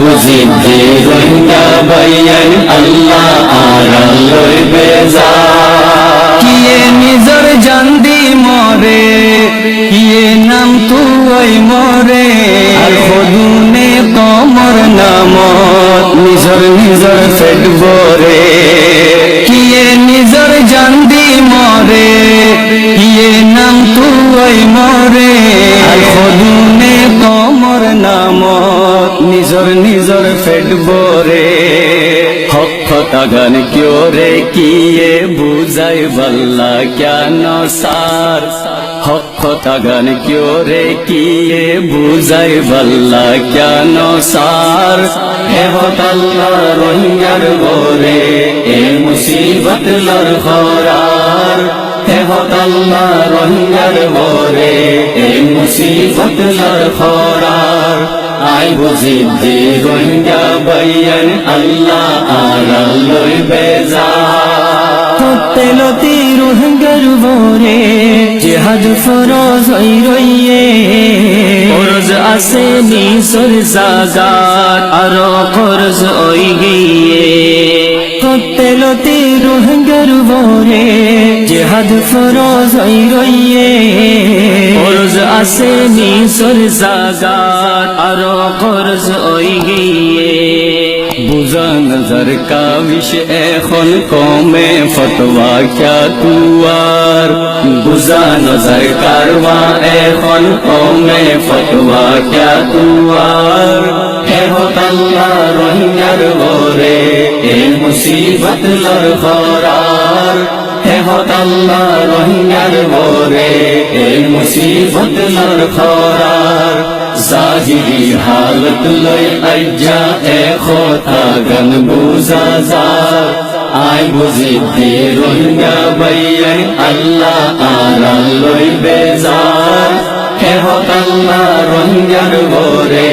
বুঝি যে রোহিঙ্গা বাইয়ান আল্লাহ আড়াল লই বেজা কিয়ে নিজর জান্দি মরে কিয়ে নাম তুই মরে আর খদুনে কমর নামত নিজর নিজর ফেট বরে কিয়ে নিজর জান্দি মরে কিয়ে নাম তুই মরে আর খদুনে কমর নামত নিজর নিজর ফেট বরে হকতা গান কিয় রে কিয়ে বুঝাই বল্লা কেন সার হকতা গান কিয় রে কিয়ে বুঝাই বল্লা কেন সার হে হতাল্লা রোহিঙ্গার গোরে এ মুসিবত লর খরার হে হতাল্লা রোহিঙ্গার গোরে এ মুসিবত লর খরার আই বুঝি যে রোহিঙ্গা বাইয়ান আল্লাহ আড়াল লই বেজা তেলতি রোহিঙ্গার বরে জিহাদ ফরজ হই রইয়ে ফরজ আছে নিসর জাগাত আর ফরজ হই গিয়ে তেলতি রোহিঙ্গার বরে জিহাদ ফরজ হই রইয়ে ফরজ আছে নিসর জাগাত আর ফরজ হই গিয়ে বুঝা নজর কাবিশ এখন কমে ফতোয়া ক্যা তুয়ার বুঝা নজর কারওয়া এখন কমে ফতোয়া ক্যা তুয়ার হে হতাল্লা রোহিঙ্গার গোরে এ মুসিবত লর খরার হে হতাল্লা রোহিঙ্গার গোরে এ মুসিবত লর খরার জাহিরি হালত লই আজ্জা এ কথা গান বুঝা যা আই বুঝি দে রোহিঙ্গা বাইয়ান আল্লাহ আড়াল লই বেজার হে হতাল্লা রোহিঙ্গার গোরে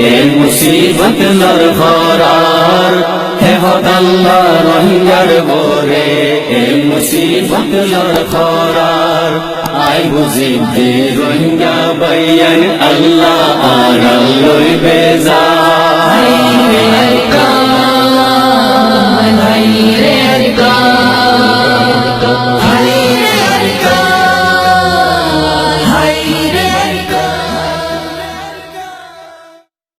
এ মুসিবত লর খরার হে হতাল্লা রোহিঙ্গার গোরে এ মুসিবত লর খরার আই বুঝি দে রোহিঙ্গা বাইয়ান আল্লাহ আড়াল লই বেজার